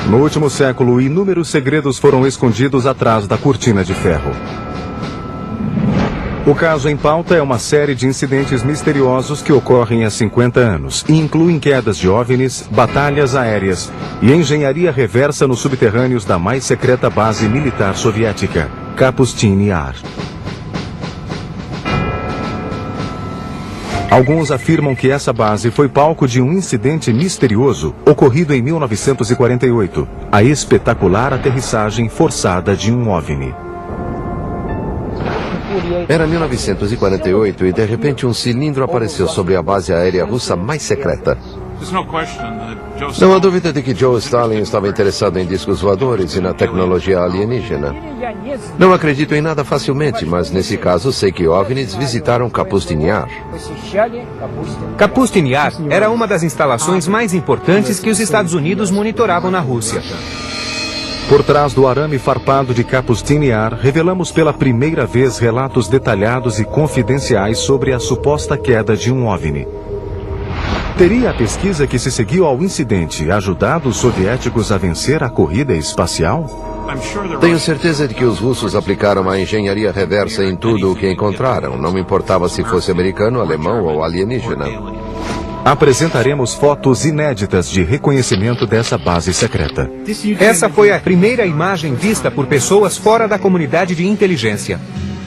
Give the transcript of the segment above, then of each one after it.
No último século, inúmeros segredos foram escondidos atrás da cortina de ferro. O caso em pauta é uma série de incidentes misteriosos que ocorrem há 50 anos e incluem quedas de OVNIs, batalhas aéreas e engenharia reversa nos subterrâneos da mais secreta base militar soviética, Kapustin Yar. Alguns afirmam que essa base foi palco de um incidente misterioso ocorrido em 1948, a espetacular aterrissagem forçada de um OVNI. Era 1948 e de repente um cilindro apareceu sobre a base aérea russa mais secreta. Não há dúvida de que Joe Stalin estava interessado em discos voadores e na tecnologia alienígena. Não acredito em nada facilmente, mas nesse caso sei que OVNIs visitaram Kapustin Yar. Kapustin Yar era uma das instalações mais importantes que os Estados Unidos monitoravam na Rússia. Por trás do arame farpado de Kapustin Yar, revelamos pela primeira vez relatos detalhados e confidenciais sobre a suposta queda de um OVNI. Teria a pesquisa que se seguiu ao incidente ajudado os soviéticos a vencer a corrida espacial? Tenho certeza de que os russos aplicaram a engenharia reversa em tudo o que encontraram, não me importava se fosse americano, alemão ou alienígena. Apresentaremos fotos inéditas de reconhecimento dessa base secreta. Essa foi a primeira imagem vista por pessoas fora da comunidade de inteligência.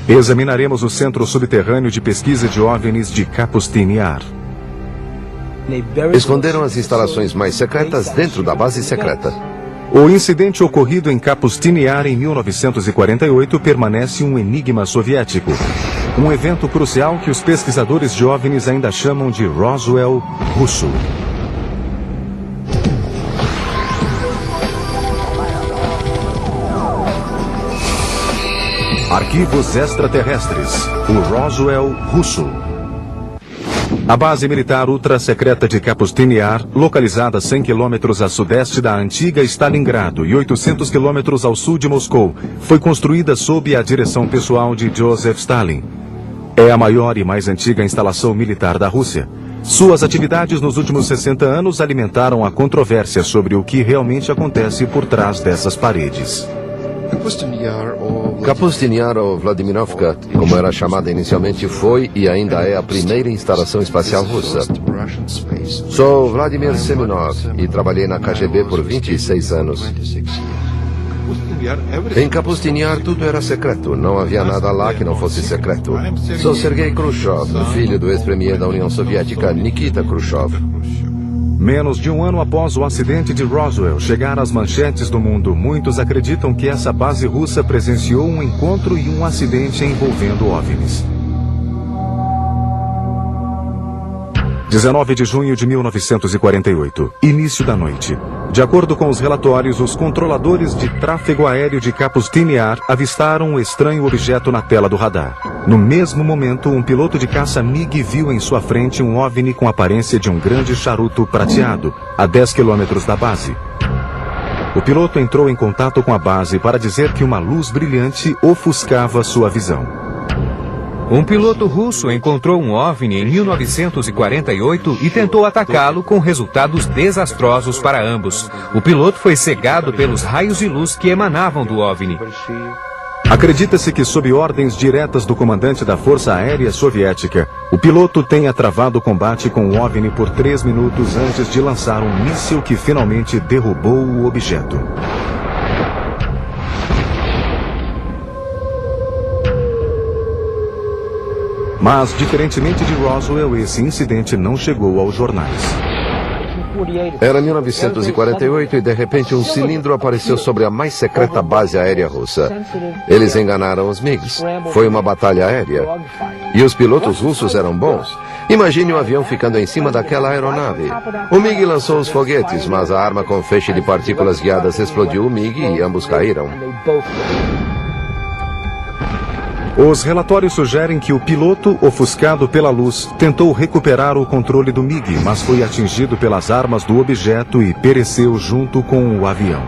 Examinaremos o centro subterrâneo de pesquisa de OVNIs de Kapustin Yar. Esconderam as instalações mais secretas dentro da base secreta. O incidente ocorrido em Kapustin Yar em 1948 permanece um enigma soviético. Um evento crucial que os pesquisadores de OVNIs ainda chamam de Roswell russo. Arquivos extraterrestres. O Roswell russo. A base militar ultra-secreta de Kapustin Yar, localizada a 100 quilômetros a sudeste da antiga Stalingrado e 800 quilômetros ao sul de Moscou, foi construída sob a direção pessoal de Joseph Stalin. É a maior e mais antiga instalação militar da Rússia. Suas atividades nos últimos 60 anos alimentaram a controvérsia sobre o que realmente acontece por trás dessas paredes. Kapustin Yar, ou Vladimirovka, como era chamada inicialmente, foi e ainda é a primeira instalação espacial russa. Sou Vladimir Semenov e trabalhei na KGB por 26 anos. Em Kapustin Yar tudo era secreto, não havia nada lá que não fosse secreto. Sou Sergei Khrushchev, filho do ex-premier da União Soviética, Nikita Khrushchev. Menos de um ano após o acidente de Roswell chegar às manchetes do mundo, muitos acreditam que essa base russa presenciou um encontro e um acidente envolvendo OVNIs. 19 de junho de 1948, início da noite. De acordo com os relatórios, os controladores de tráfego aéreo de Kapustin Yar avistaram um estranho objeto na tela do radar. No mesmo momento, um piloto de caça MiG viu em sua frente um OVNI com aparência de um grande charuto prateado, a 10 quilômetros da base. O piloto entrou em contato com a base para dizer que uma luz brilhante ofuscava sua visão. Um piloto russo encontrou um OVNI em 1948 e tentou atacá-lo com resultados desastrosos para ambos. O piloto foi cegado pelos raios de luz que emanavam do OVNI. Acredita-se que, sob ordens diretas do comandante da Força Aérea Soviética, o piloto tenha travado o combate com o OVNI por 3 minutos antes de lançar um míssil que finalmente derrubou o objeto. Mas, diferentemente de Roswell, esse incidente não chegou aos jornais. Era 1948 e de repente um cilindro apareceu sobre a mais secreta base aérea russa. Eles enganaram os MiGs. Foi uma batalha aérea. E os pilotos russos eram bons. Imagine um avião ficando em cima daquela aeronave. O MiG lançou os foguetes, mas a arma com feixe de partículas guiadas explodiu o MiG e ambos caíram. Os relatórios sugerem que o piloto, ofuscado pela luz, tentou recuperar o controle do MiG, mas foi atingido pelas armas do objeto e pereceu junto com o avião.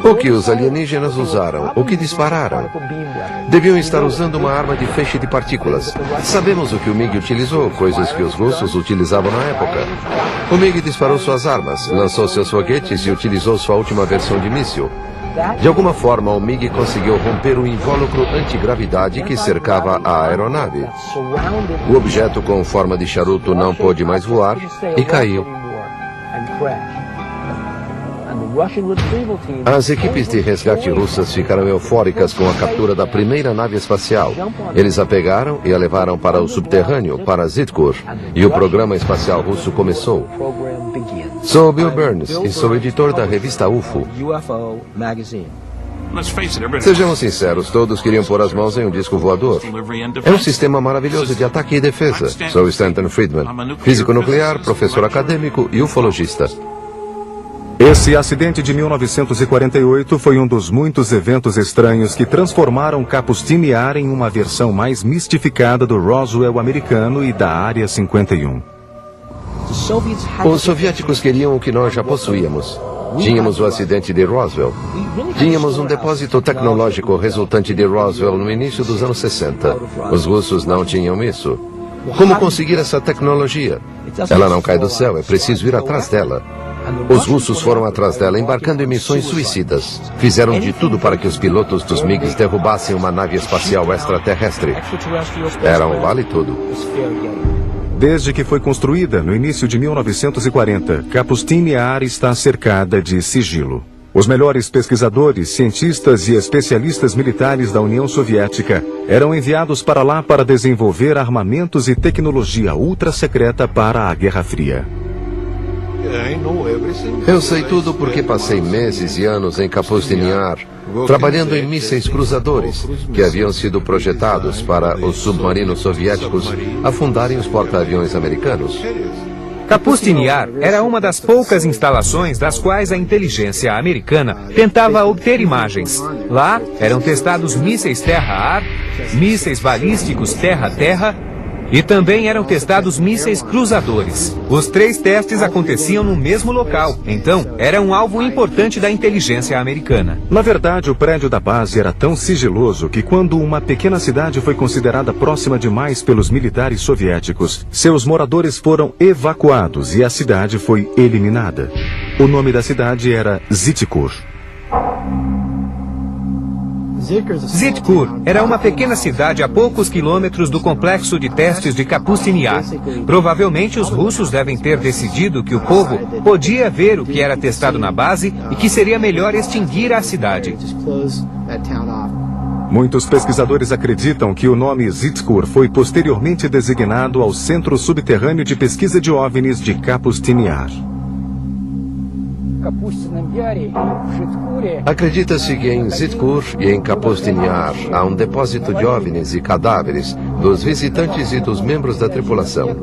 O que os alienígenas usaram? O que dispararam? Deviam estar usando uma arma de feixe de partículas. Sabemos o que o MiG utilizou, coisas que os russos utilizavam na época. O MiG disparou suas armas, lançou seus foguetes e utilizou sua última versão de míssil. De alguma forma, o MiG conseguiu romper o invólucro antigravidade que cercava a aeronave. O objeto com forma de charuto não pôde mais voar e caiu. As equipes de resgate russas ficaram eufóricas com a captura da primeira nave espacial. Eles a pegaram e a levaram para o subterrâneo, para Zitkur, e o programa espacial russo começou. Sou Bill Burns e sou editor da revista UFO. Sejamos sinceros, todos queriam pôr as mãos em um disco voador. É um sistema maravilhoso de ataque e defesa. Sou Stanton Friedman, físico nuclear, professor acadêmico e ufologista. Esse acidente de 1948 foi um dos muitos eventos estranhos que transformaram Kapustini-Yar em uma versão mais mistificada do Roswell americano e da Área 51. Os soviéticos queriam o que nós já possuíamos. Tínhamos o acidente de Roswell. Tínhamos um depósito tecnológico resultante de Roswell no início dos anos 60. Os russos não tinham isso. Como conseguir essa tecnologia? Ela não cai do céu, é preciso ir atrás dela. Os russos foram atrás dela embarcando em missões suicidas. Fizeram de tudo para que os pilotos dos MiGs derrubassem uma nave espacial extraterrestre. Era um vale tudo. Desde que foi construída, no início de 1940, Kapustini-Yar está cercada de sigilo. Os melhores pesquisadores, cientistas e especialistas militares da União Soviética eram enviados para lá para desenvolver armamentos e tecnologia ultra-secreta para a Guerra Fria. Eu sei tudo porque passei meses e anos em Kapustini-Yar, trabalhando em mísseis cruzadores que haviam sido projetados para os submarinos soviéticos afundarem os porta-aviões americanos. Kapustini-Yar era uma das poucas instalações das quais a inteligência americana tentava obter imagens. Lá eram testados mísseis terra-ar, mísseis balísticos terra-terra e também eram testados mísseis cruzadores. Os 3 testes aconteciam no mesmo local, então era um alvo importante da inteligência americana. Na verdade, o prédio da base era tão sigiloso que quando uma pequena cidade foi considerada próxima demais pelos militares soviéticos, seus moradores foram evacuados e a cidade foi eliminada. O nome da cidade era Zitkur. Zitkur era uma pequena cidade a poucos quilômetros do complexo de testes de Kapustini-Yar. Provavelmente os russos devem ter decidido que o povo podia ver o que era testado na base e que seria melhor extinguir a cidade. Muitos pesquisadores acreditam que o nome Zitkur foi posteriormente designado ao Centro Subterrâneo de Pesquisa de OVNIs de Kapustini-Yar. Acredita-se que em Zitkur e em Kapustini-Yar há um depósito de OVNIs e cadáveres dos visitantes e dos membros da tripulação.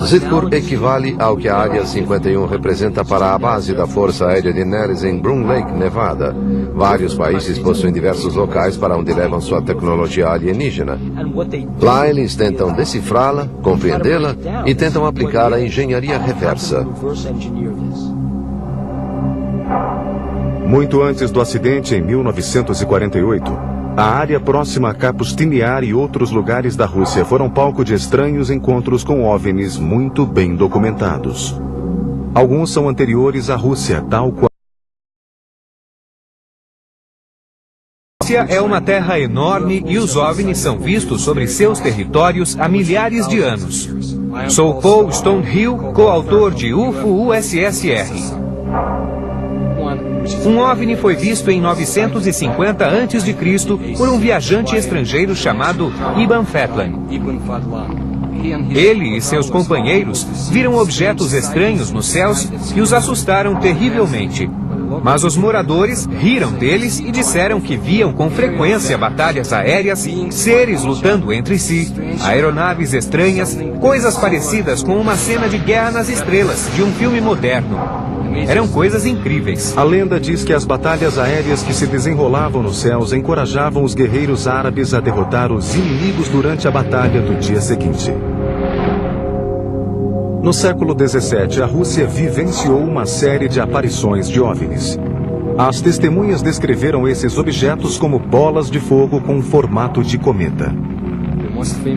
Zitkur equivale ao que a Área 51 representa para a base da Força Aérea de Nellis em Groom Lake, Nevada. Vários países possuem diversos locais para onde levam sua tecnologia alienígena. Lá eles tentam decifrá-la, compreendê-la e tentam aplicar a engenharia reversa. Muito antes do acidente, em 1948, a área próxima a Kapustini-Yar e outros lugares da Rússia foram palco de estranhos encontros com OVNIs muito bem documentados. Alguns são anteriores à Rússia, tal qual. A Rússia é uma terra enorme e os OVNIs são vistos sobre seus territórios há milhares de anos. Sou Paul Stonehill, coautor de UFO USSR. Um OVNI foi visto em 950 a.C. por um viajante estrangeiro chamado Ibn Fetlan. Ele e seus companheiros viram objetos estranhos nos céus que os assustaram terrivelmente. Mas os moradores riram deles e disseram que viam com frequência batalhas aéreas, seres lutando entre si, aeronaves estranhas, coisas parecidas com uma cena de Guerra nas Estrelas, de um filme moderno. Eram coisas incríveis. A lenda diz que as batalhas aéreas que se desenrolavam nos céus encorajavam os guerreiros árabes a derrotar os inimigos durante a batalha do dia seguinte. No século XVII, a Rússia vivenciou uma série de aparições de OVNIs. As testemunhas descreveram esses objetos como bolas de fogo com formato de cometa.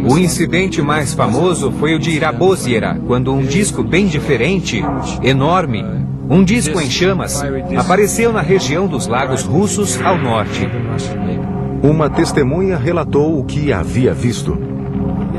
O incidente mais famoso foi o de Rabozyera, quando um disco bem diferente, enorme, um disco em chamas, apareceu na região dos lagos russos ao norte. Uma testemunha relatou o que havia visto.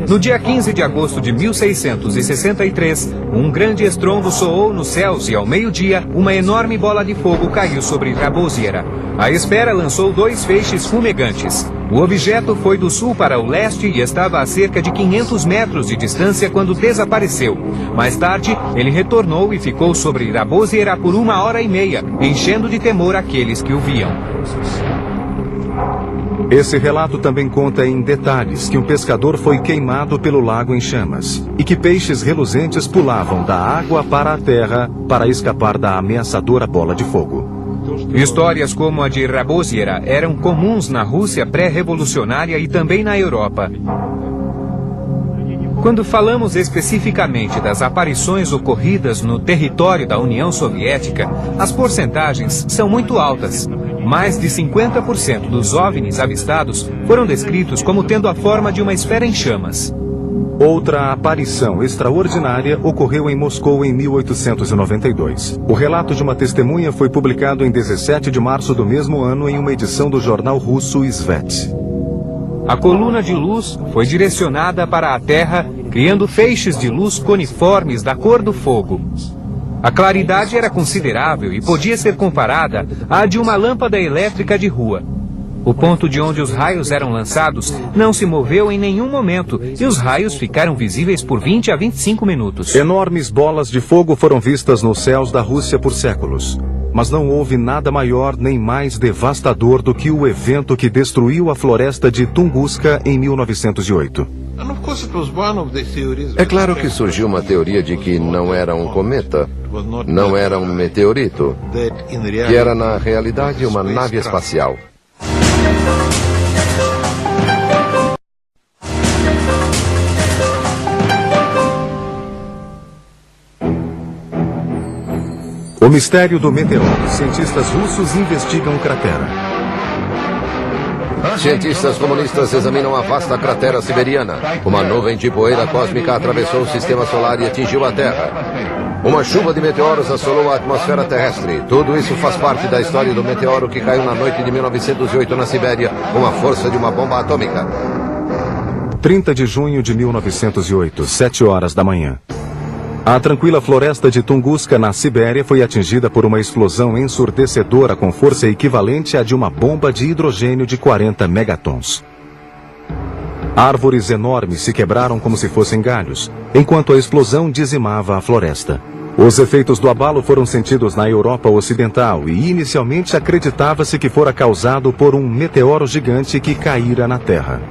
No dia 15 de agosto de 1663, um grande estrondo soou nos céus e, ao meio-dia, uma enorme bola de fogo caiu sobre Rabozyera. A esfera lançou 2 feixes fumegantes. O objeto foi do sul para o leste e estava a cerca de 500 metros de distância quando desapareceu. Mais tarde, ele retornou e ficou sobre Rabozyera por 1h30, enchendo de temor aqueles que o viam. Esse relato também conta em detalhes que um pescador foi queimado pelo lago em chamas e que peixes reluzentes pulavam da água para a terra para escapar da ameaçadora bola de fogo. Histórias como a de Rabozyera eram comuns na Rússia pré-revolucionária e também na Europa. Quando falamos especificamente das aparições ocorridas no território da União Soviética, as porcentagens são muito altas. Mais de 50% dos OVNIs avistados foram descritos como tendo a forma de uma esfera em chamas. Outra aparição extraordinária ocorreu em Moscou em 1892. O relato de uma testemunha foi publicado em 17 de março do mesmo ano em uma edição do jornal russo Svet. A coluna de luz foi direcionada para a Terra, criando feixes de luz coniformes da cor do fogo. A claridade era considerável e podia ser comparada à de uma lâmpada elétrica de rua. O ponto de onde os raios eram lançados não se moveu em nenhum momento e os raios ficaram visíveis por 20 a 25 minutos. Enormes bolas de fogo foram vistas nos céus da Rússia por séculos. Mas não houve nada maior nem mais devastador do que o evento que destruiu a floresta de Tunguska em 1908. É claro que surgiu uma teoria de que não era um cometa, não era um meteorito, que era na realidade uma nave espacial. O mistério do meteoro. Cientistas russos investigam cratera. Cientistas comunistas examinam a vasta cratera siberiana. Uma nuvem de poeira cósmica atravessou o sistema solar e atingiu a Terra. Uma chuva de meteoros assolou a atmosfera terrestre. Tudo isso faz parte da história do meteoro que caiu na noite de 1908 na Sibéria com a força de uma bomba atômica. 30 de junho de 1908, 7 horas da manhã. A tranquila floresta de Tunguska, na Sibéria, foi atingida por uma explosão ensurdecedora com força equivalente à de uma bomba de hidrogênio de 40 megatons. Árvores enormes se quebraram como se fossem galhos, enquanto a explosão dizimava a floresta. Os efeitos do abalo foram sentidos na Europa Ocidental e inicialmente acreditava-se que fora causado por um meteoro gigante que caíra na Terra.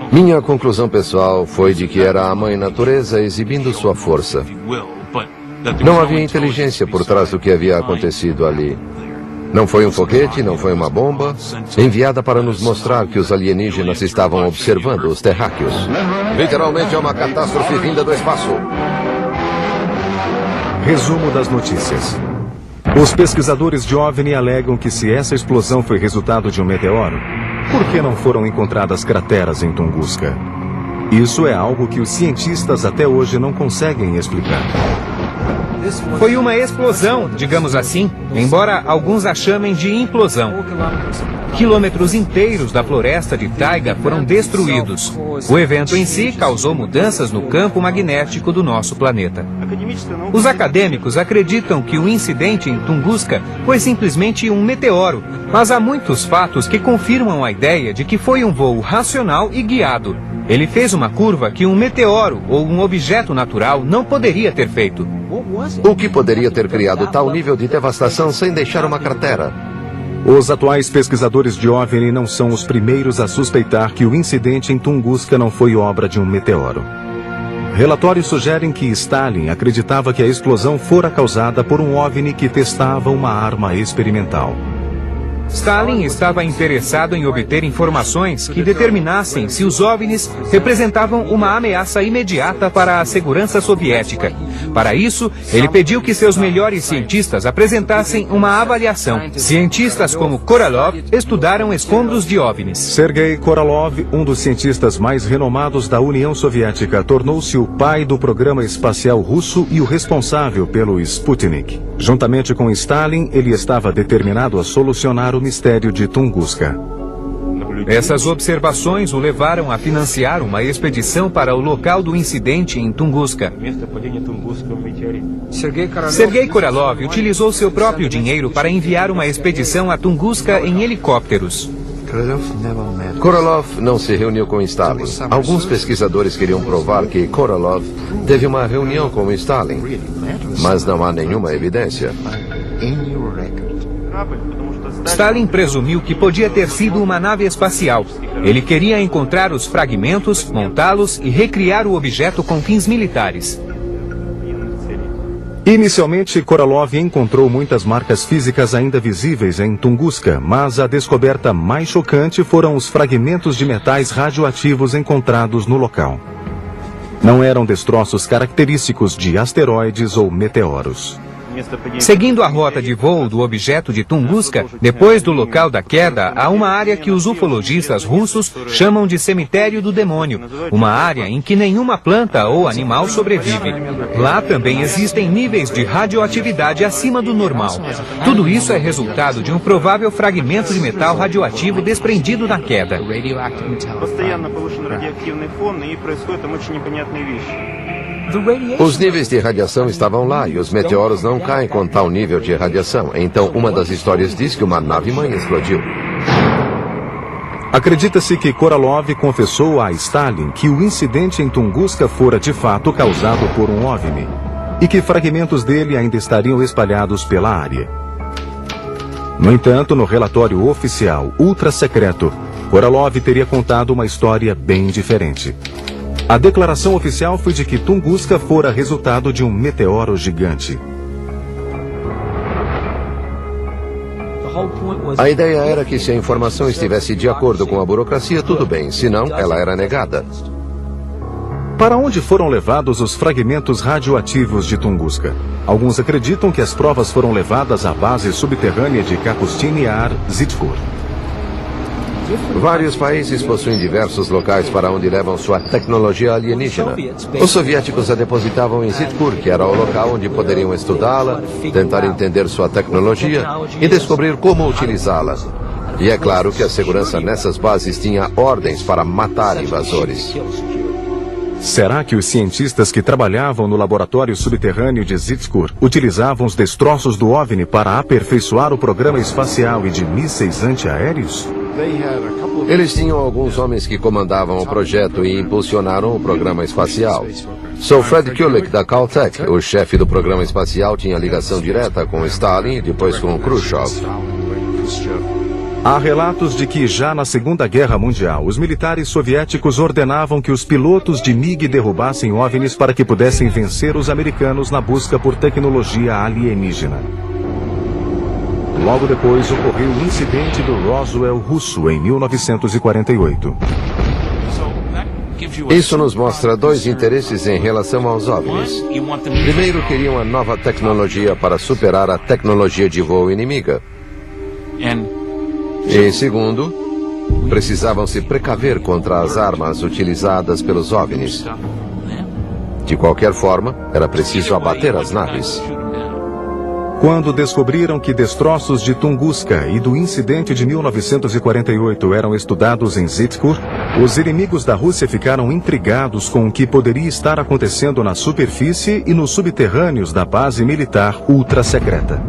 Minha conclusão pessoal foi de que era a mãe natureza exibindo sua força. Não havia inteligência por trás do que havia acontecido ali. Não foi um foguete, não foi uma bomba, enviada para nos mostrar que os alienígenas estavam observando os terráqueos. Literalmente é uma catástrofe vinda do espaço. Resumo das notícias. Os pesquisadores de OVNI alegam que se essa explosão foi resultado de um meteoro, por que não foram encontradas crateras em Tunguska? Isso é algo que os cientistas até hoje não conseguem explicar. Foi uma explosão, digamos assim, embora alguns a chamem de implosão. Quilômetros inteiros da floresta de taiga foram destruídos. O evento em si causou mudanças no campo magnético do nosso planeta. Os acadêmicos acreditam que o incidente em Tunguska foi simplesmente um meteoro, mas há muitos fatos que confirmam a ideia de que foi um voo racional e guiado. Ele fez uma curva que um meteoro ou um objeto natural não poderia ter feito. O que poderia ter criado tal nível de devastação sem deixar uma cratera? Os atuais pesquisadores de OVNI não são os primeiros a suspeitar que o incidente em Tunguska não foi obra de um meteoro. Relatórios sugerem que Stalin acreditava que a explosão fora causada por um OVNI que testava uma arma experimental. Stalin estava interessado em obter informações que determinassem se os OVNIs representavam uma ameaça imediata para a segurança soviética. Para isso, ele pediu que seus melhores cientistas apresentassem uma avaliação. Cientistas como Korolev estudaram escombros de OVNIs. Sergei Korolev, um dos cientistas mais renomados da União Soviética, tornou-se o pai do programa espacial russo e o responsável pelo Sputnik. Juntamente com Stalin, ele estava determinado a solucionar o mistério de Tunguska. Essas observações o levaram a financiar uma expedição para o local do incidente em Tunguska. Sergei Korolev utilizou seu próprio dinheiro para enviar uma expedição a Tunguska em helicópteros. Korolev não se reuniu com Stalin. Alguns pesquisadores queriam provar que Korolev teve uma reunião com Stalin, mas não há nenhuma evidência. Stalin presumiu que podia ter sido uma nave espacial. Ele queria encontrar os fragmentos, montá-los e recriar o objeto com fins militares. Inicialmente, Korolev encontrou muitas marcas físicas ainda visíveis em Tunguska, mas a descoberta mais chocante foram os fragmentos de metais radioativos encontrados no local. Não eram destroços característicos de asteroides ou meteoros. Seguindo a rota de voo do objeto de Tunguska, depois do local da queda, há uma área que os ufologistas russos chamam de cemitério do demônio, uma área em que nenhuma planta ou animal sobrevive. Lá também existem níveis de radioatividade acima do normal. Tudo isso é resultado de um provável fragmento de metal radioativo desprendido na queda. Os níveis de radiação estavam lá e os meteoros não caem com tal nível de radiação. Então, uma das histórias diz que uma nave-mãe explodiu. Acredita-se que Korolev confessou a Stalin que o incidente em Tunguska fora de fato causado por um OVNI e que fragmentos dele ainda estariam espalhados pela área. No entanto, no relatório oficial ultra-secreto, Korolev teria contado uma história bem diferente. A declaração oficial foi de que Tunguska fora resultado de um meteoro gigante. A ideia era que se a informação estivesse de acordo com a burocracia, tudo bem, senão ela era negada. Para onde foram levados os fragmentos radioativos de Tunguska? Alguns acreditam que as provas foram levadas à base subterrânea de Kapustin Yar, Zitkur. Vários países possuem diversos locais para onde levam sua tecnologia alienígena. Os soviéticos a depositavam em Zitkur, que era o local onde poderiam estudá-la, tentar entender sua tecnologia e descobrir como utilizá-la. E é claro que a segurança nessas bases tinha ordens para matar invasores. Será que os cientistas que trabalhavam no laboratório subterrâneo de Zitkur utilizavam os destroços do OVNI para aperfeiçoar o programa espacial e de mísseis antiaéreos? Eles tinham alguns homens que comandavam o projeto e impulsionaram o programa espacial. Sir Fred Kulik, da Caltech, o chefe do programa espacial, tinha ligação direta com Stalin e depois com Khrushchev. Há relatos de que já na Segunda Guerra Mundial, os militares soviéticos ordenavam que os pilotos de MiG derrubassem OVNIs para que pudessem vencer os americanos na busca por tecnologia alienígena. Logo depois ocorreu o incidente do Roswell russo em 1948. Isso nos mostra dois interesses em relação aos OVNIs. Primeiro, queriam a nova tecnologia para superar a tecnologia de voo inimiga. E segundo, precisavam se precaver contra as armas utilizadas pelos OVNIs. De qualquer forma, era preciso abater as naves. Quando descobriram que destroços de Tunguska e do incidente de 1948 eram estudados em Zitkur, os inimigos da Rússia ficaram intrigados com o que poderia estar acontecendo na superfície e nos subterrâneos da base militar ultra-secreta.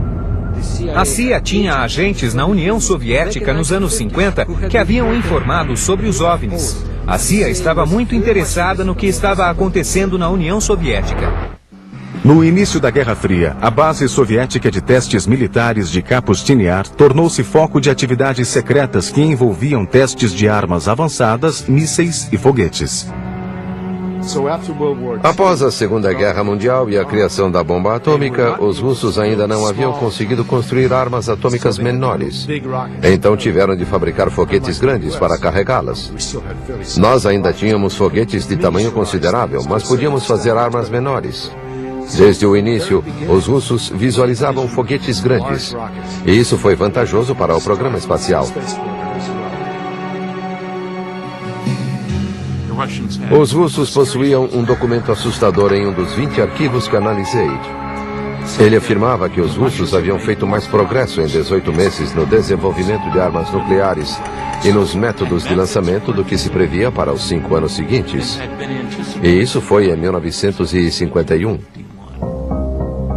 A CIA tinha agentes na União Soviética nos anos 50 que haviam informado sobre os OVNIs. A CIA estava muito interessada no que estava acontecendo na União Soviética. No início da Guerra Fria, a base soviética de testes militares de Kapustin Yar tornou-se foco de atividades secretas que envolviam testes de armas avançadas, mísseis e foguetes. Após a Segunda Guerra Mundial e a criação da bomba atômica, os russos ainda não haviam conseguido construir armas atômicas menores. Então tiveram de fabricar foguetes grandes para carregá-las. Nós ainda tínhamos foguetes de tamanho considerável, mas podíamos fazer armas menores. Desde o início, os russos visualizavam foguetes grandes. E isso foi vantajoso para o programa espacial. Os russos possuíam um documento assustador em um dos 20 arquivos que analisei. Ele afirmava que os russos haviam feito mais progresso em 18 meses no desenvolvimento de armas nucleares e nos métodos de lançamento do que se previa para os 5 anos seguintes. E isso foi em 1951.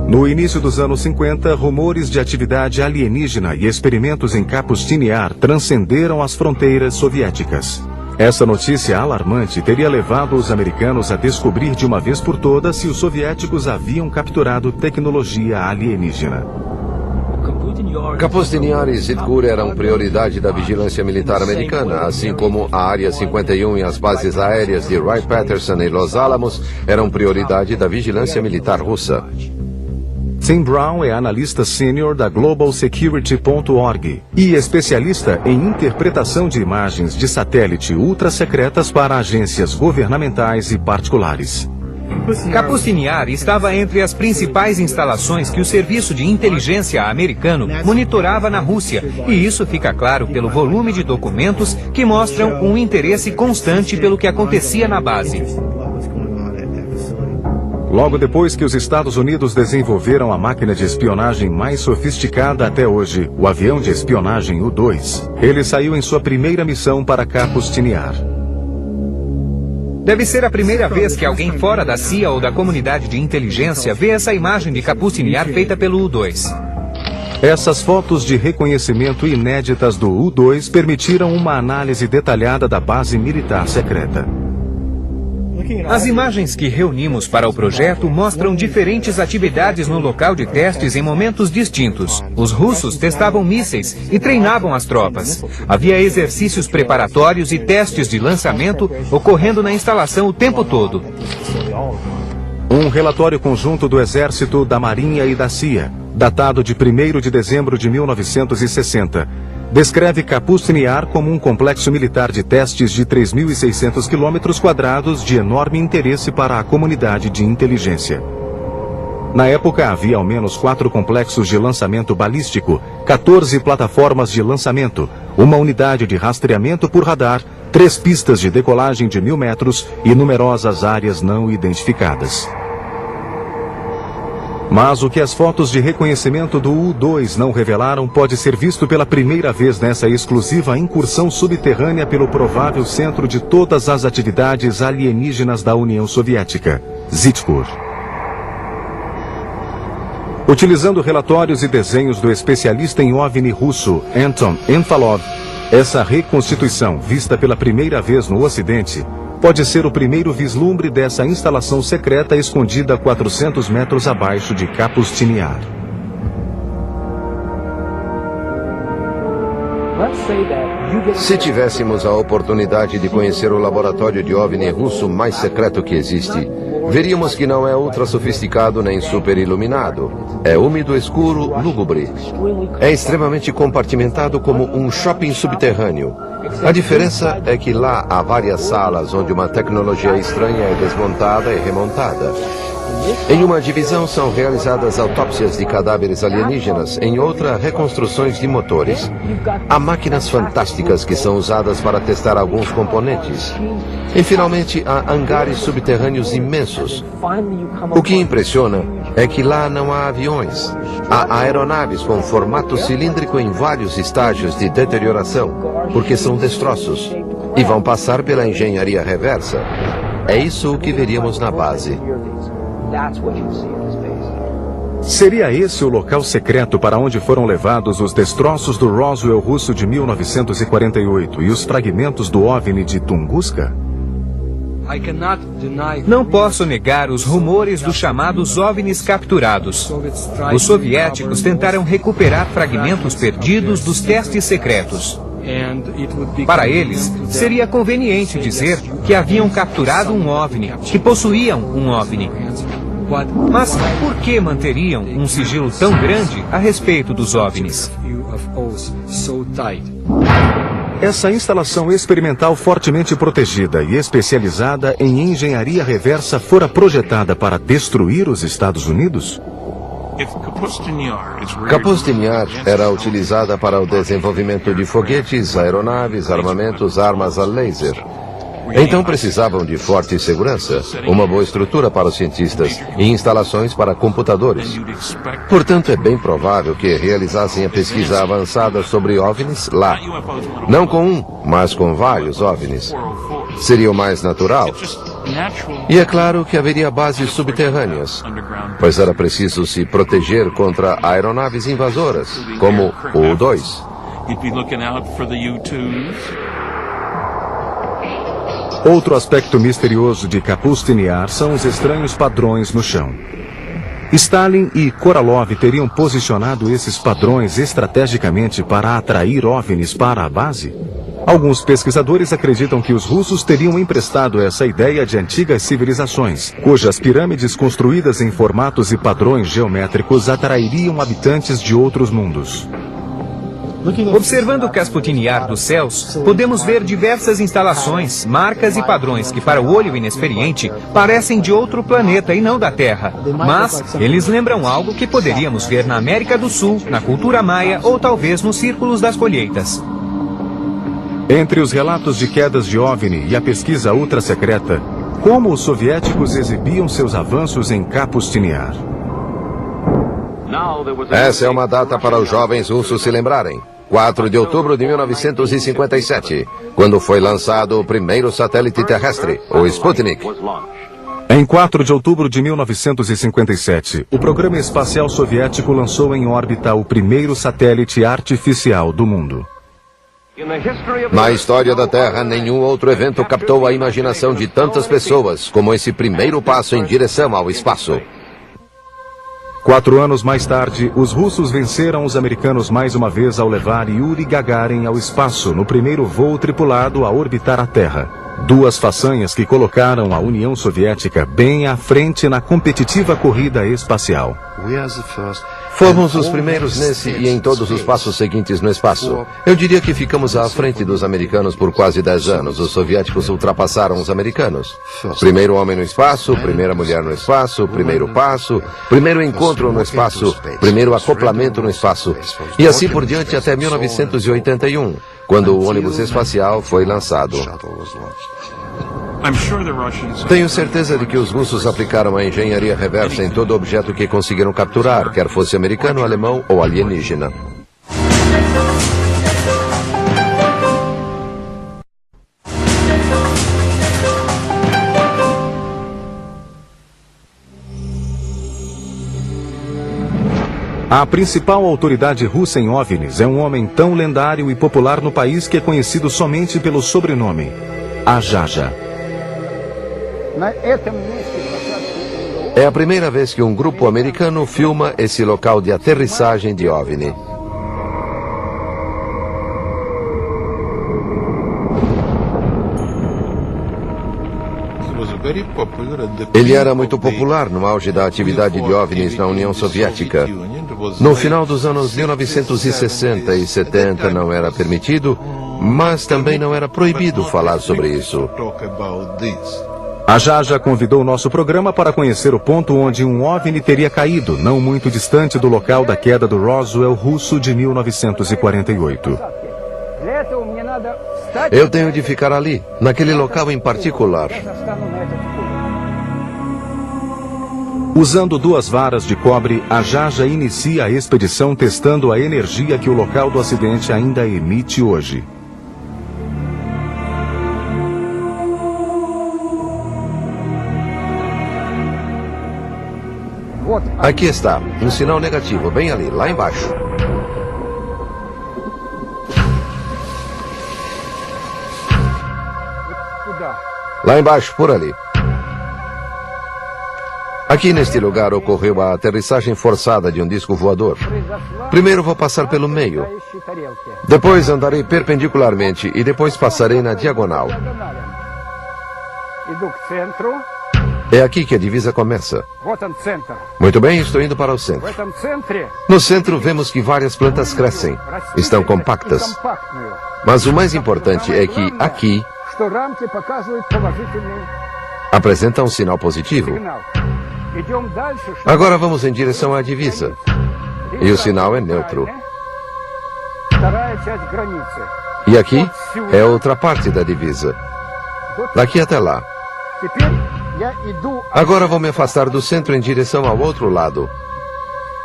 No início dos anos 50, rumores de atividade alienígena e experimentos em Kapustin-Yar transcenderam as fronteiras soviéticas. Essa notícia alarmante teria levado os americanos a descobrir de uma vez por todas se os soviéticos haviam capturado tecnologia alienígena. Kapustin-Yar e Zitkur eram prioridade da vigilância militar americana, assim como a Área 51 e as bases aéreas de Wright-Patterson e Los Alamos eram prioridade da vigilância militar russa. Tim Brown é analista sênior da GlobalSecurity.org e especialista em interpretação de imagens de satélite ultra-secretas para agências governamentais e particulares. Kapustin-Yar estava entre as principais instalações que o serviço de inteligência americano monitorava na Rússia, e isso fica claro pelo volume de documentos que mostram um interesse constante pelo que acontecia na base. Logo depois que os Estados Unidos desenvolveram a máquina de espionagem mais sofisticada até hoje, o avião de espionagem U-2, ele saiu em sua primeira missão para Kapustin-Yar. Deve ser a primeira vez que alguém fora da CIA ou da comunidade de inteligência vê essa imagem de Kapustin-Yar feita pelo U-2. Essas fotos de reconhecimento inéditas do U-2 permitiram uma análise detalhada da base militar secreta. As imagens que reunimos para o projeto mostram diferentes atividades no local de testes em momentos distintos. Os russos testavam mísseis e treinavam as tropas. Havia exercícios preparatórios e testes de lançamento ocorrendo na instalação o tempo todo. Um relatório conjunto do Exército, da Marinha e da CIA, datado de 1º de dezembro de 1960, descreve Kapustin-Yar como um complexo militar de testes de 3.600 km² de enorme interesse para a comunidade de inteligência. Na época, havia ao menos 4 complexos de lançamento balístico, 14 plataformas de lançamento, uma unidade de rastreamento por radar, 3 pistas de decolagem de 1.000 metros e numerosas áreas não identificadas. Mas o que as fotos de reconhecimento do U-2 não revelaram pode ser visto pela primeira vez nessa exclusiva incursão subterrânea pelo provável centro de todas as atividades alienígenas da União Soviética, Zitkur. Utilizando relatórios e desenhos do especialista em OVNI russo Anton Enfalov, essa reconstituição, vista pela primeira vez no Ocidente, pode ser o primeiro vislumbre dessa instalação secreta escondida a 400 metros abaixo de Kapustin-Yar. Se tivéssemos a oportunidade de conhecer o laboratório de OVNI russo mais secreto que existe, veríamos que não é ultra sofisticado nem super iluminado. É úmido, escuro, lúgubre. É extremamente compartimentado como um shopping subterrâneo. A diferença é que lá há várias salas onde uma tecnologia estranha é desmontada e remontada. Em uma divisão são realizadas autópsias de cadáveres alienígenas, em outra, reconstruções de motores. Há máquinas fantásticas que são usadas para testar alguns componentes. E, finalmente, há hangares subterrâneos imensos. O que impressiona é que lá não há aviões. Há aeronaves com formato cilíndrico em vários estágios de deterioração, porque são destroços, e vão passar pela engenharia reversa. É isso o que veríamos na base. Seria esse o local secreto para onde foram levados os destroços do Roswell russo de 1948 e os fragmentos do OVNI de Tunguska? Não posso negar os rumores dos chamados OVNIs capturados. Os soviéticos tentaram recuperar fragmentos perdidos dos testes secretos. Para eles, seria conveniente dizer que haviam capturado um OVNI, que possuíam um OVNI. Mas por que manteriam um sigilo tão grande a respeito dos OVNIs? Essa instalação experimental fortemente protegida e especializada em engenharia reversa fora projetada para destruir os Estados Unidos? Kapustin Yar era utilizada para o desenvolvimento de foguetes, aeronaves, armamentos, armas a laser. Então precisavam de forte segurança, uma boa estrutura para os cientistas e instalações para computadores. Portanto, é bem provável que realizassem a pesquisa avançada sobre OVNIs lá. Não com um, mas com vários OVNIs. Seria o mais natural. E é claro que haveria bases subterrâneas, pois era preciso se proteger contra aeronaves invasoras, como o U-2. Outro aspecto misterioso de Kapustin Yar são os estranhos padrões no chão. Stalin e Korolev teriam posicionado esses padrões estrategicamente para atrair OVNIs para a base? Alguns pesquisadores acreditam que os russos teriam emprestado essa ideia de antigas civilizações, cujas pirâmides construídas em formatos e padrões geométricos atrairiam habitantes de outros mundos. Observando o Kapustin Yar dos céus, podemos ver diversas instalações, marcas e padrões que para o olho inexperiente parecem de outro planeta e não da Terra. Mas eles lembram algo que poderíamos ver na América do Sul, na cultura maia ou talvez nos círculos das colheitas. Entre os relatos de quedas de OVNI e a pesquisa ultra-secreta, como os soviéticos exibiam seus avanços em Kapustin Yar? Essa é uma data para os jovens russos se lembrarem. 4 de outubro de 1957, quando foi lançado o primeiro satélite terrestre, o Sputnik. Em 4 de outubro de 1957, o programa espacial soviético lançou em órbita o primeiro satélite artificial do mundo. Na história da Terra, nenhum outro evento captou a imaginação de tantas pessoas como esse primeiro passo em direção ao espaço. 4 anos mais tarde, os russos venceram os americanos mais uma vez ao levar Yuri Gagarin ao espaço no primeiro voo tripulado a orbitar a Terra. 2 façanhas que colocaram a União Soviética bem à frente na competitiva corrida espacial. Fomos os primeiros nesse e em todos os passos seguintes no espaço. Eu diria que ficamos à frente dos americanos por quase 10 anos. Os soviéticos ultrapassaram os americanos. Primeiro homem no espaço, primeira mulher no espaço, primeiro passo, primeiro encontro no espaço, primeiro acoplamento no espaço. E assim por diante até 1981, quando o ônibus espacial foi lançado. Tenho certeza de que os russos aplicaram a engenharia reversa em todo objeto que conseguiram capturar, quer fosse americano, alemão ou alienígena. A principal autoridade russa em OVNIs é um homem tão lendário e popular no país que é conhecido somente pelo sobrenome Ajaja. É a primeira vez que um grupo americano filma esse local de aterrissagem de OVNI. Ele era muito popular no auge da atividade de OVNIs na União Soviética. No final dos anos 1960 e 70 não era permitido, mas também não era proibido falar sobre isso. Ajaja convidou nosso programa para conhecer o ponto onde um OVNI teria caído, não muito distante do local da queda do Roswell russo de 1948. Eu tenho de ficar ali, naquele local em particular. Usando 2 varas de cobre, Ajaja inicia a expedição testando a energia que o local do acidente ainda emite hoje. Aqui está, um sinal negativo, bem ali, lá embaixo. Lá embaixo, por ali. Aqui neste lugar ocorreu a aterrissagem forçada de um disco voador. Primeiro vou passar pelo meio. Depois andarei perpendicularmente e depois passarei na diagonal. É aqui que a divisa começa. Muito bem, estou indo para o centro. No centro vemos que várias plantas crescem. Estão compactas. Mas o mais importante é que aqui apresenta um sinal positivo. Agora vamos em direção à divisa. E o sinal é neutro. E aqui é outra parte da divisa. Daqui até lá. Agora vou me afastar do centro em direção ao outro lado.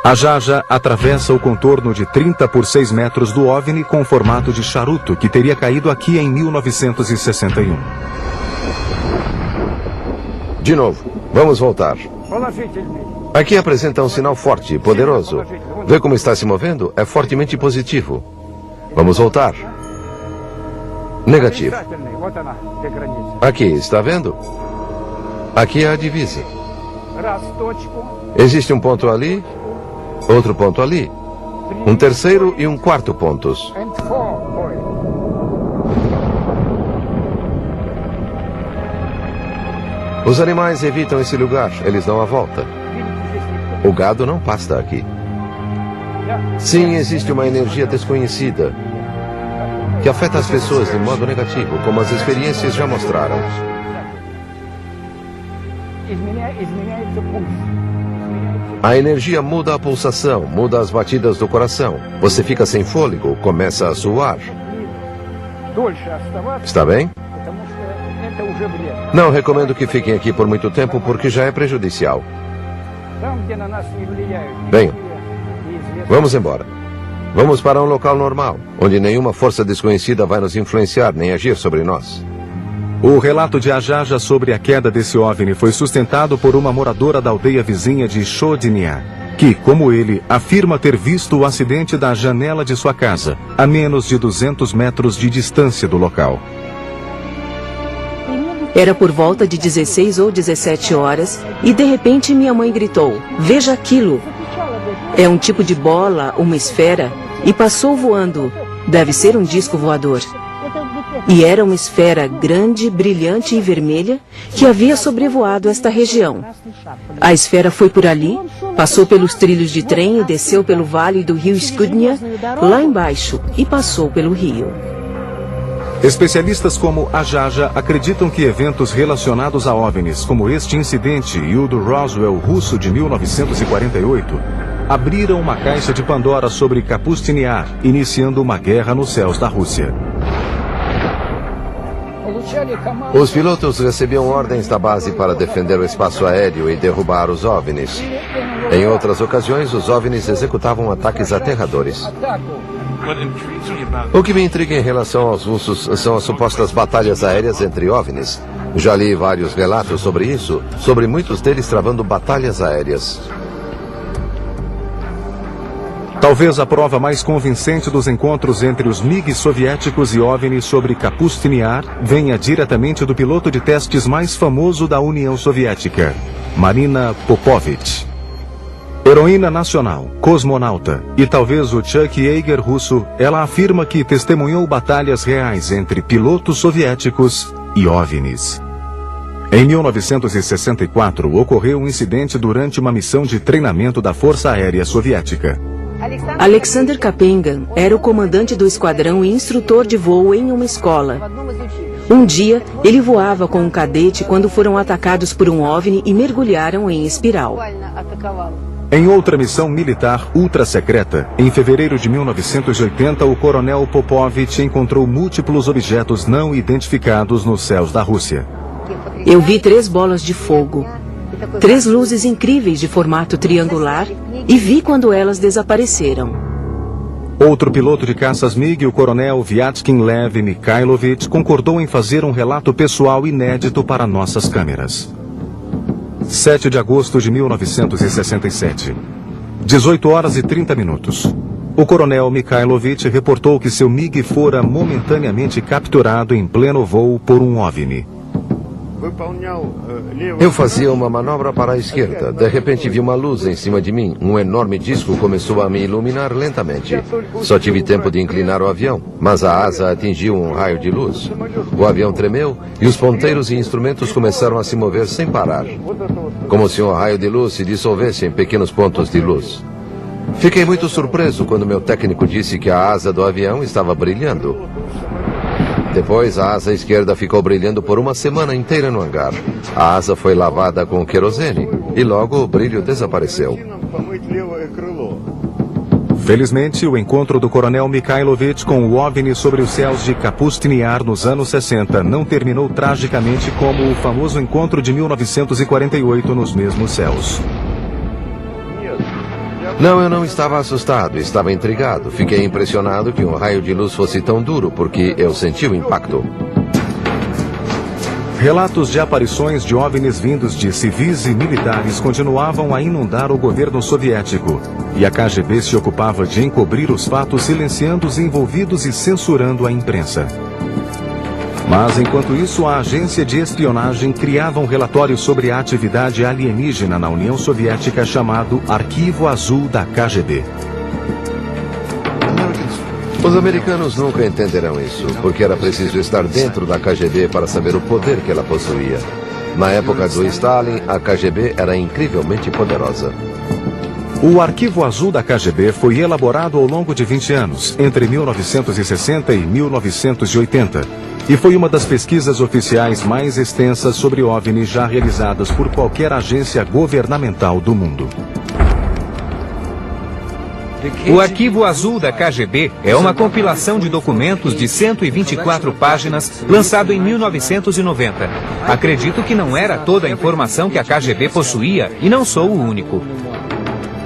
A Jaja atravessa o contorno de 30 por 6 metros do OVNI com formato de charuto que teria caído aqui em 1961. De novo, vamos voltar. Aqui apresenta um sinal forte e poderoso. Vê como está se movendo? É fortemente positivo. Vamos voltar. Negativo. Aqui, está vendo? Aqui é a divisa. Existe um ponto ali, outro ponto ali, um terceiro e um quarto pontos. Os animais evitam esse lugar, eles dão a volta. O gado não pasta aqui. Sim, existe uma energia desconhecida que afeta as pessoas de modo negativo, como as experiências já mostraram. A energia muda a pulsação, muda as batidas do coração. Você fica sem fôlego, começa a suar. Está bem? Não recomendo que fiquem aqui por muito tempo porque já é prejudicial. Venham. Vamos embora. Vamos para um local normal, onde nenhuma força desconhecida vai nos influenciar nem agir sobre nós. O relato de Ajaja sobre a queda desse OVNI foi sustentado por uma moradora da aldeia vizinha de Chodinia, que, como ele, afirma ter visto o acidente da janela de sua casa, a menos de 200 metros de distância do local. Era por volta de 16 ou 17 horas e, de repente, minha mãe gritou: "Veja aquilo! É um tipo de bola, uma esfera, e passou voando. Deve ser um disco voador." E era uma esfera grande, brilhante e vermelha que havia sobrevoado esta região. A esfera foi por ali, passou pelos trilhos de trem e desceu pelo vale do rio Skudnia, lá embaixo, e passou pelo rio. Especialistas como Ajaja acreditam que eventos relacionados a OVNIs, como este incidente e o do Roswell russo de 1948, abriram uma caixa de Pandora sobre Kapustiniar, iniciando uma guerra nos céus da Rússia. Os pilotos recebiam ordens da base para defender o espaço aéreo e derrubar os OVNIs. Em outras ocasiões, os OVNIs executavam ataques aterradores. O que me intriga em relação aos russos são as supostas batalhas aéreas entre OVNIs. Já li vários relatos sobre isso, sobre muitos deles travando batalhas aéreas. Talvez a prova mais convincente dos encontros entre os MiGs soviéticos e OVNIs sobre Kapustiniar venha diretamente do piloto de testes mais famoso da União Soviética, Marina Popovich. Heroína nacional, cosmonauta e talvez o Chuck Yeager russo, ela afirma que testemunhou batalhas reais entre pilotos soviéticos e OVNIs. Em 1964, ocorreu um incidente durante uma missão de treinamento da Força Aérea Soviética. Alexander Kapengan era o comandante do esquadrão e instrutor de voo em uma escola. Um dia, ele voava com um cadete quando foram atacados por um OVNI e mergulharam em espiral. Em outra missão militar ultra secreta, em fevereiro de 1980, o coronel Popovich encontrou múltiplos objetos não identificados nos céus da Rússia. Eu vi 3 bolas de fogo, 3 luzes incríveis de formato triangular e vi quando elas desapareceram. Outro piloto de caças MiG, o coronel Vyatkin Lev Mikhailovich, concordou em fazer um relato pessoal inédito para nossas câmeras. 7 de agosto de 1967. 18 horas e 30 minutos. O coronel Mikhailovich reportou que seu MiG fora momentaneamente capturado em pleno voo por um OVNI. Eu fazia uma manobra para a esquerda. De repente vi uma luz em cima de mim. Um enorme disco começou a me iluminar lentamente. Só tive tempo de inclinar o avião, mas a asa atingiu um raio de luz. O avião tremeu e os ponteiros e instrumentos começaram a se mover sem parar. Como se um raio de luz se dissolvesse em pequenos pontos de luz. Fiquei muito surpreso quando meu técnico disse que a asa do avião estava brilhando. Depois, a asa esquerda ficou brilhando por uma semana inteira no hangar. A asa foi lavada com querosene e logo o brilho desapareceu. Felizmente, o encontro do coronel Mikhailovich com o OVNI sobre os céus de Kapustin Yar nos anos 60 não terminou tragicamente como o famoso encontro de 1948 nos mesmos céus. Não, eu não estava assustado, estava intrigado. Fiquei impressionado que um raio de luz fosse tão duro, porque eu senti o impacto. Relatos de aparições de OVNIs vindos de civis e militares continuavam a inundar o governo soviético, e a KGB se ocupava de encobrir os fatos, silenciando os envolvidos e censurando a imprensa. Mas, enquanto isso, a agência de espionagem criava um relatório sobre a atividade alienígena na União Soviética chamado Arquivo Azul da KGB. Os americanos nunca entenderão isso, porque era preciso estar dentro da KGB para saber o poder que ela possuía. Na época do Stalin, a KGB era incrivelmente poderosa. O Arquivo Azul da KGB foi elaborado ao longo de 20 anos, entre 1960 e 1980, e foi uma das pesquisas oficiais mais extensas sobre OVNI já realizadas por qualquer agência governamental do mundo. O Arquivo Azul da KGB é uma compilação de documentos de 124 páginas, lançado em 1990. Acredito que não era toda a informação que a KGB possuía, e não sou o único.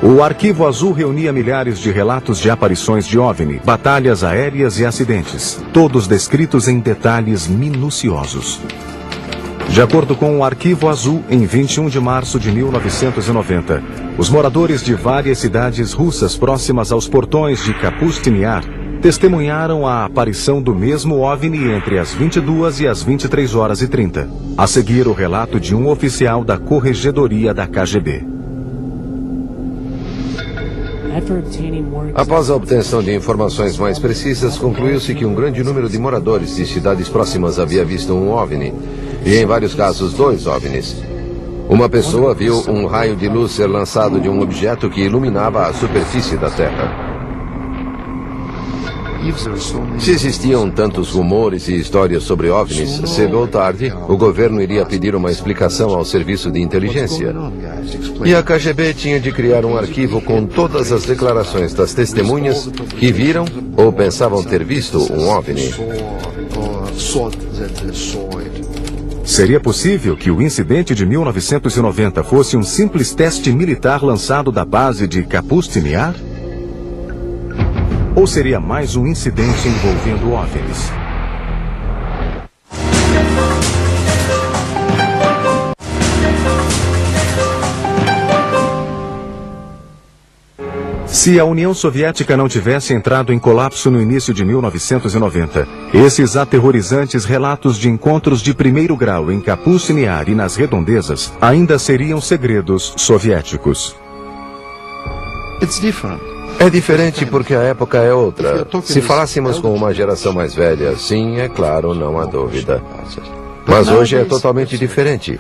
O Arquivo Azul reunia milhares de relatos de aparições de OVNI, batalhas aéreas e acidentes, todos descritos em detalhes minuciosos. De acordo com o Arquivo Azul, em 21 de março de 1990, os moradores de várias cidades russas próximas aos portões de Kapustin Yar testemunharam a aparição do mesmo OVNI entre as 22 e as 23h30. A seguir, o relato de um oficial da Corregedoria da KGB. Após a obtenção de informações mais precisas, concluiu-se que um grande número de moradores de cidades próximas havia visto um OVNI, e em vários casos 2 OVNIs. Uma pessoa viu um raio de luz ser lançado de um objeto que iluminava a superfície da Terra. Se existiam tantos rumores e histórias sobre OVNIs, cedo ou tarde, o governo iria pedir uma explicação ao serviço de inteligência. E a KGB tinha de criar um arquivo com todas as declarações das testemunhas que viram ou pensavam ter visto um OVNI. Seria possível que o incidente de 1990 fosse um simples teste militar lançado da base de Kapustin Yar? Ou seria mais um incidente envolvendo OVNIs? Se a União Soviética não tivesse entrado em colapso no início de 1990, esses aterrorizantes relatos de encontros de primeiro grau em Kapustin Yar e nas redondezas ainda seriam segredos soviéticos. É diferente porque a época é outra. Se falássemos com uma geração mais velha, sim, é claro, não há dúvida. Mas hoje é totalmente diferente.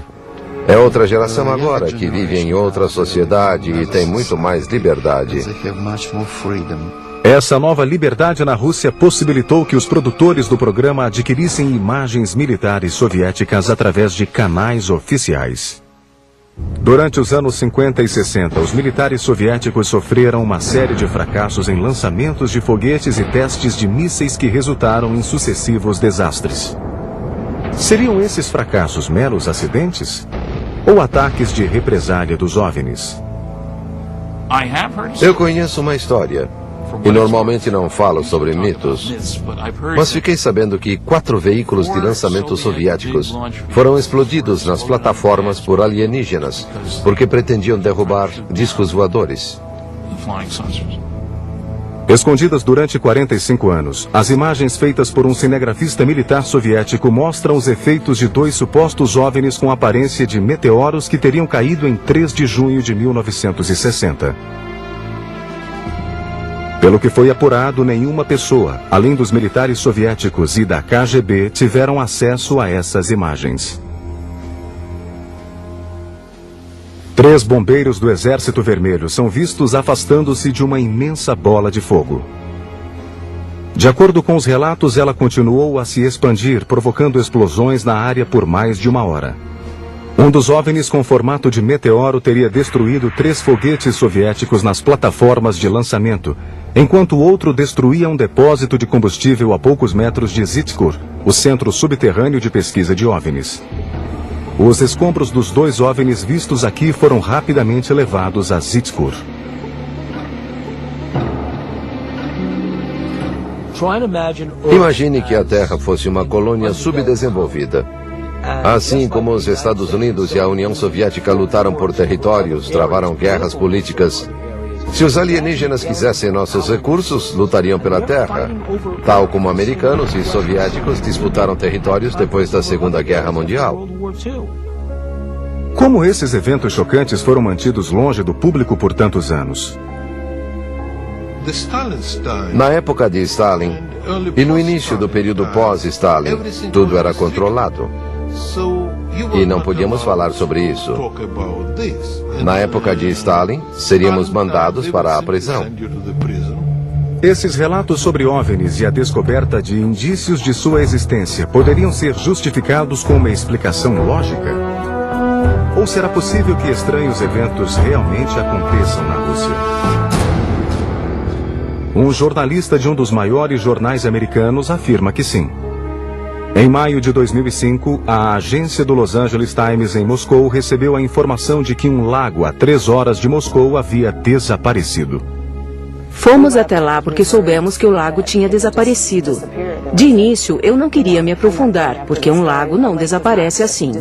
É outra geração agora, que vive em outra sociedade e tem muito mais liberdade. Essa nova liberdade na Rússia possibilitou que os produtores do programa adquirissem imagens militares soviéticas através de canais oficiais. Durante os anos 50 e 60, os militares soviéticos sofreram uma série de fracassos em lançamentos de foguetes e testes de mísseis que resultaram em sucessivos desastres. Seriam esses fracassos meros acidentes? Ou ataques de represália dos OVNIs? Eu conheço uma história, e normalmente não falo sobre mitos, mas fiquei sabendo que 4 veículos de lançamento soviéticos foram explodidos nas plataformas por alienígenas, porque pretendiam derrubar discos voadores. Escondidas durante 45 anos, as imagens feitas por um cinegrafista militar soviético mostram os efeitos de 2 supostos OVNIs com aparência de meteoros que teriam caído em 3 de junho de 1960. Pelo que foi apurado, nenhuma pessoa, além dos militares soviéticos e da KGB, tiveram acesso a essas imagens. 3 bombeiros do Exército Vermelho são vistos afastando-se de uma imensa bola de fogo. De acordo com os relatos, ela continuou a se expandir, provocando explosões na área por mais de 1 hora. Um dos OVNIs com formato de meteoro teria destruído 3 foguetes soviéticos nas plataformas de lançamento, enquanto o outro destruía um depósito de combustível a poucos metros de Zhitkur, o centro subterrâneo de pesquisa de OVNIs. Os escombros dos 2 OVNIs vistos aqui foram rapidamente levados a Zhitkur. Imagine que a Terra fosse uma colônia subdesenvolvida. Assim como os Estados Unidos e a União Soviética lutaram por territórios, travaram guerras políticas. Se os alienígenas quisessem nossos recursos, lutariam pela Terra, tal como americanos e soviéticos disputaram territórios depois da Segunda Guerra Mundial. Como esses eventos chocantes foram mantidos longe do público por tantos anos? Na época de Stalin e no início do período pós-Stalin, tudo era controlado. E não podíamos falar sobre isso. Na época de Stalin, seríamos mandados para a prisão. Esses relatos sobre OVNIs e a descoberta de indícios de sua existência poderiam ser justificados com uma explicação lógica? Ou será possível que estranhos eventos realmente aconteçam na Rússia? Um jornalista de um dos maiores jornais americanos afirma que sim. Em maio de 2005, a agência do Los Angeles Times em Moscou recebeu a informação de que um lago a 3 horas de Moscou havia desaparecido. Fomos até lá porque soubemos que o lago tinha desaparecido. De início, eu não queria me aprofundar, porque um lago não desaparece assim.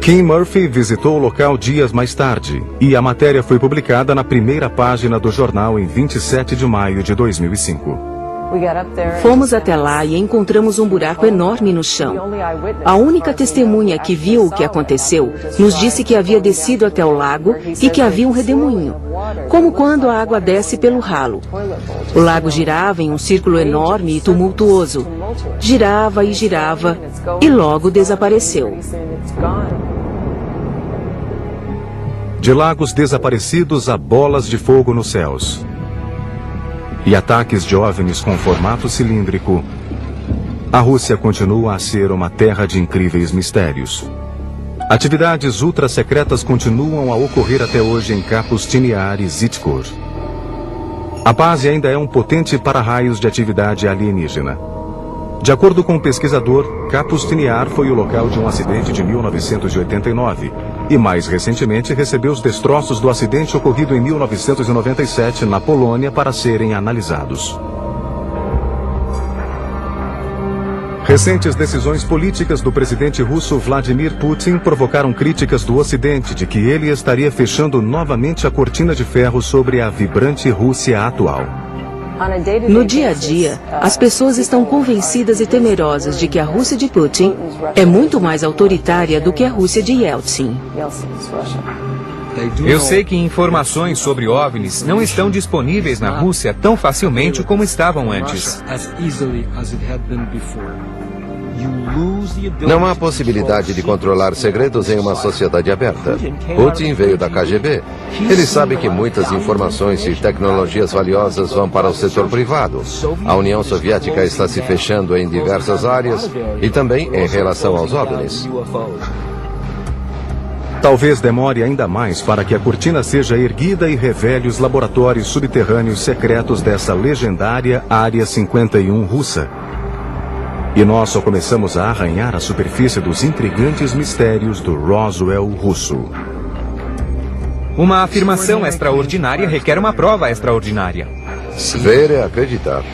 Kim Murphy visitou o local dias mais tarde, e a matéria foi publicada na primeira página do jornal em 27 de maio de 2005. Fomos até lá e encontramos um buraco enorme no chão. A única testemunha que viu o que aconteceu nos disse que havia descido até o lago e que havia um redemoinho, como quando a água desce pelo ralo. O lago girava em um círculo enorme e tumultuoso. Girava e girava e logo desapareceu. De lagos desaparecidos a bolas de fogo nos céus. E ataques de OVNIs com formato cilíndrico, a Rússia continua a ser uma terra de incríveis mistérios. Atividades ultra-secretas continuam a ocorrer até hoje em Kapustin Yar e Zhitkur. A base ainda é um potente para-raios de atividade alienígena. De acordo com o pesquisador, Kapustin Yar foi o local de um acidente de 1989 e, mais recentemente, recebeu os destroços do acidente ocorrido em 1997 na Polônia para serem analisados. Recentes decisões políticas do presidente russo Vladimir Putin provocaram críticas do Ocidente de que ele estaria fechando novamente a cortina de ferro sobre a vibrante Rússia atual. No dia a dia, as pessoas estão convencidas e temerosas de que a Rússia de Putin é muito mais autoritária do que a Rússia de Yeltsin. Eu sei que informações sobre OVNIs não estão disponíveis na Rússia tão facilmente como estavam antes. Não há possibilidade de controlar segredos em uma sociedade aberta. Putin veio da KGB. Ele sabe que muitas informações e tecnologias valiosas vão para o setor privado. A União Soviética está se fechando em diversas áreas e também em relação aos OVNIs. Talvez demore ainda mais para que a cortina seja erguida e revele os laboratórios subterrâneos secretos dessa legendária Área 51 russa. E nós só começamos a arranhar a superfície dos intrigantes mistérios do Roswell russo. Uma afirmação extraordinária requer uma prova extraordinária. Ver é acreditar.